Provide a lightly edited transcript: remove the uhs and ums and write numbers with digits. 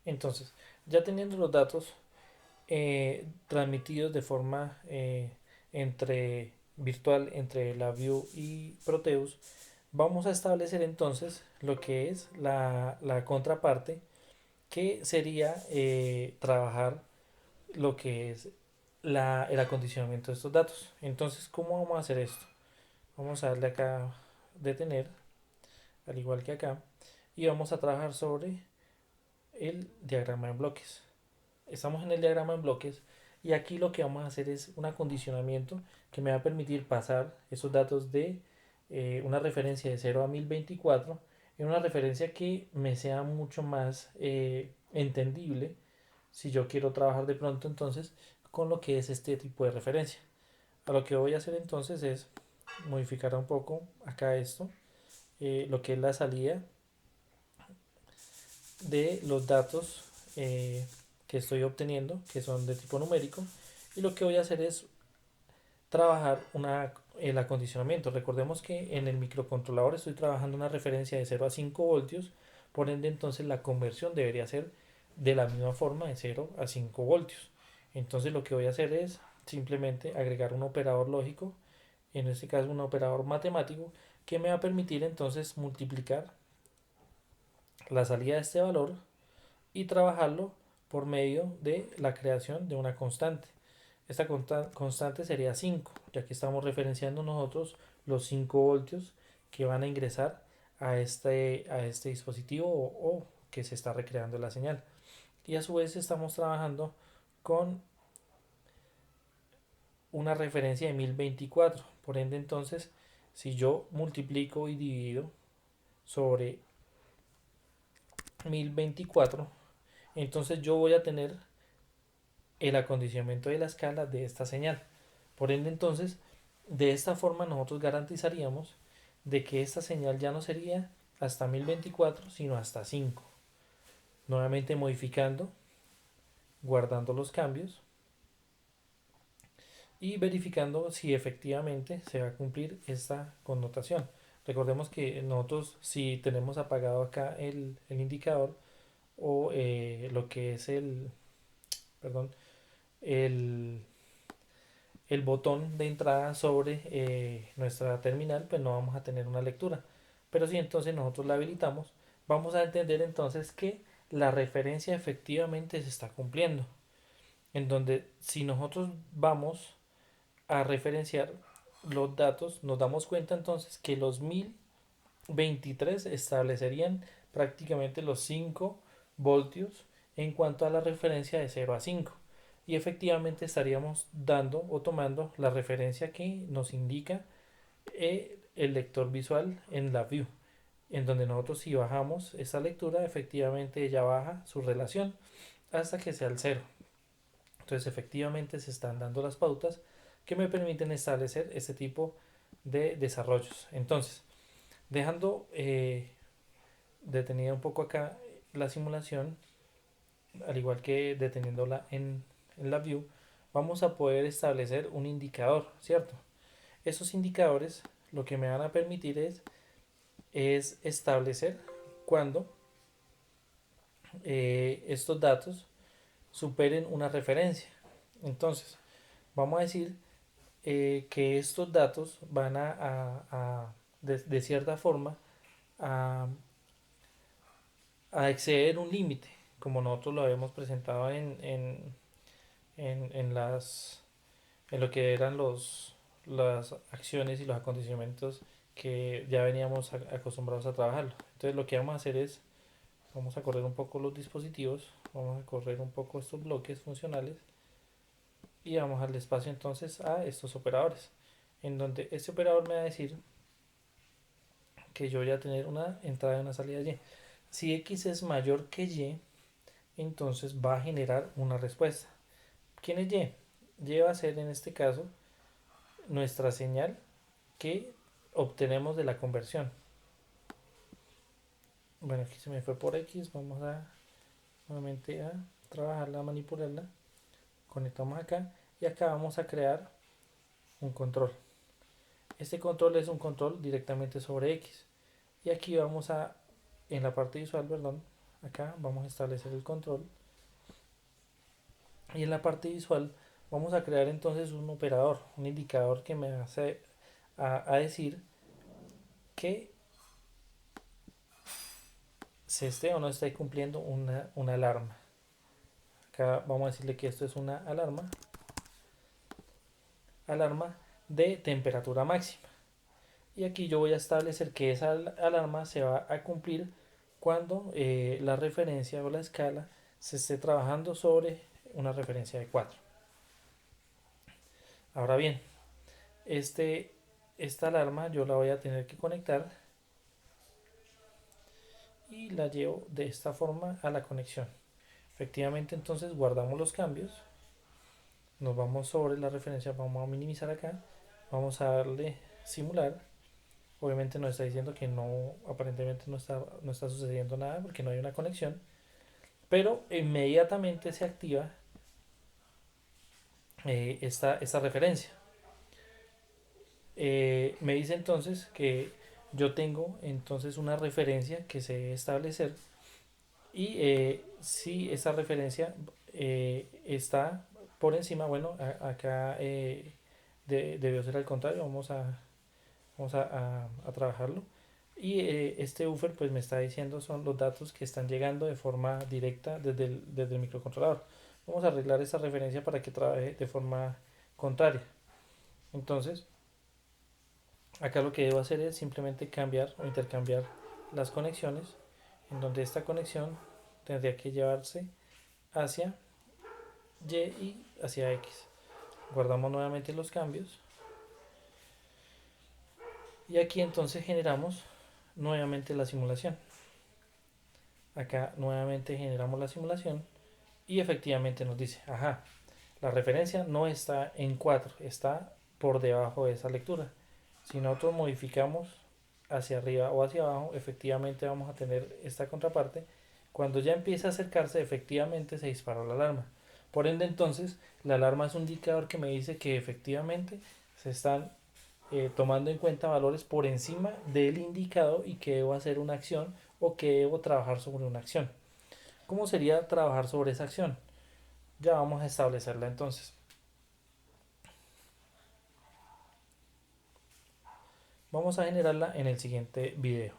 Entonces, ya teniendo los datos transmitidos de forma entre virtual entre la Vue y Proteus, vamos a establecer entonces lo que es la contraparte, que sería trabajar lo que es el acondicionamiento de estos datos. Entonces, ¿cómo vamos a hacer esto? Vamos a darle acá detener, al igual que acá, y vamos a trabajar sobre el diagrama en bloques. Estamos en el diagrama en bloques y aquí lo que vamos a hacer es un acondicionamiento que me va a permitir pasar esos datos de una referencia de 0 a 1024 en una referencia que me sea mucho más entendible si yo quiero trabajar de pronto entonces con lo que es este tipo de referencia. A lo que voy a hacer entonces es modificar un poco acá esto, lo que es la salida de los datos que estoy obteniendo, que son de tipo numérico, y lo que voy a hacer es trabajar el acondicionamiento. Recordemos que en el microcontrolador estoy trabajando una referencia de 0 a 5 voltios, por ende entonces la conversión debería ser de la misma forma de 0 a 5 voltios. Entonces lo que voy a hacer es simplemente agregar un operador lógico, en este caso un operador matemático, que me va a permitir entonces multiplicar la salida de este valor y trabajarlo por medio de la creación de una constante. Esta constante sería 5, ya que estamos referenciando nosotros los 5 voltios que van a ingresar a este dispositivo o que se está recreando la señal. Y a su vez estamos trabajando con una referencia de 1024. Por ende entonces, si yo multiplico y divido sobre 1024, entonces yo voy a tener el acondicionamiento de la escala de esta señal. Por ende, entonces, de esta forma nosotros garantizaríamos de que esta señal ya no sería hasta 1024, sino hasta 5. Nuevamente modificando, guardando los cambios y verificando si efectivamente se va a cumplir esta connotación. Recordemos que nosotros si tenemos apagado acá el indicador o lo que es perdón, el, el botón de entrada sobre nuestra terminal, pues no vamos a tener una lectura. Pero si entonces nosotros la habilitamos, vamos a entender entonces que la referencia efectivamente se está cumpliendo. En donde si nosotros vamos a referenciar los datos, nos damos cuenta entonces que los 1023 establecerían prácticamente los 5 voltios en cuanto a la referencia de 0 a 5 y efectivamente estaríamos dando o tomando la referencia que nos indica el lector visual en la view, en donde nosotros si bajamos esta lectura efectivamente ella baja su relación hasta que sea el cero. Entonces efectivamente se están dando las pautas que me permiten establecer este tipo de desarrollos. Entonces, dejando detenida un poco acá la simulación, al igual que deteniéndola en la view, vamos a poder establecer un indicador, ¿cierto? Esos indicadores lo que me van a permitir es establecer cuando estos datos superen una referencia. Entonces, vamos a decir que estos datos van de cierta forma a, a exceder un límite, como nosotros lo habíamos presentado en en lo que eran las acciones y los acondicionamientos que ya veníamos acostumbrados a trabajarlo. Entonces lo que vamos a hacer es, vamos a correr un poco los dispositivos, vamos a correr un poco estos bloques funcionales y vamos al espacio entonces a estos operadores, en donde este operador me va a decir que yo voy a tener una entrada y una salida Y. Si X es mayor que Y, entonces va a generar una respuesta. ¿Quién es Y? Y va a ser en este caso nuestra señal que obtenemos de la conversión. Bueno, aquí se me fue por X, vamos a nuevamente a trabajarla, a manipularla. Conectamos acá y acá vamos a crear un control. Este control es un control directamente sobre X. Y aquí vamos a, en la parte visual, perdón, acá vamos a establecer el control y en la parte visual vamos a crear entonces un operador, un indicador que me hace a decir que se esté o no esté cumpliendo una alarma. Acá vamos a decirle que esto es una alarma de temperatura máxima. Y aquí yo voy a establecer que esa alarma se va a cumplir cuando la referencia o la escala se esté trabajando sobre una referencia de 4. Ahora bien, esta alarma yo la voy a tener que conectar y la llevo de esta forma a la conexión. Efectivamente, entonces guardamos los cambios, nos vamos sobre la referencia, vamos a minimizar acá, vamos a darle simular. Obviamente nos está diciendo que no, aparentemente no está sucediendo nada porque no hay una conexión, pero inmediatamente se activa esta referencia. Me dice entonces que yo tengo entonces una referencia que se debe establecer y si esa referencia está por encima, bueno, acá debió ser al contrario, vamos a trabajarlo. Y este buffer pues me está diciendo son los datos que están llegando de forma directa desde el microcontrolador. Vamos a arreglar esta referencia para que trabaje de forma contraria. Entonces, acá lo que debo hacer es simplemente cambiar o intercambiar las conexiones, en donde esta conexión tendría que llevarse hacia Y y hacia X. Guardamos nuevamente los cambios y aquí entonces generamos nuevamente la simulación. Acá nuevamente generamos la simulación y efectivamente nos dice, ajá, la referencia no está en 4, está por debajo de esa lectura. Si nosotros modificamos hacia arriba o hacia abajo, efectivamente vamos a tener esta contraparte. Cuando ya empieza a acercarse, efectivamente se disparó la alarma. Por ende, entonces, la alarma es un indicador que me dice que efectivamente se están tomando en cuenta valores por encima del indicado y que debo hacer una acción o que debo trabajar sobre una acción. ¿Cómo sería trabajar sobre esa acción? Ya vamos a establecerla entonces. Vamos a generarla en el siguiente video.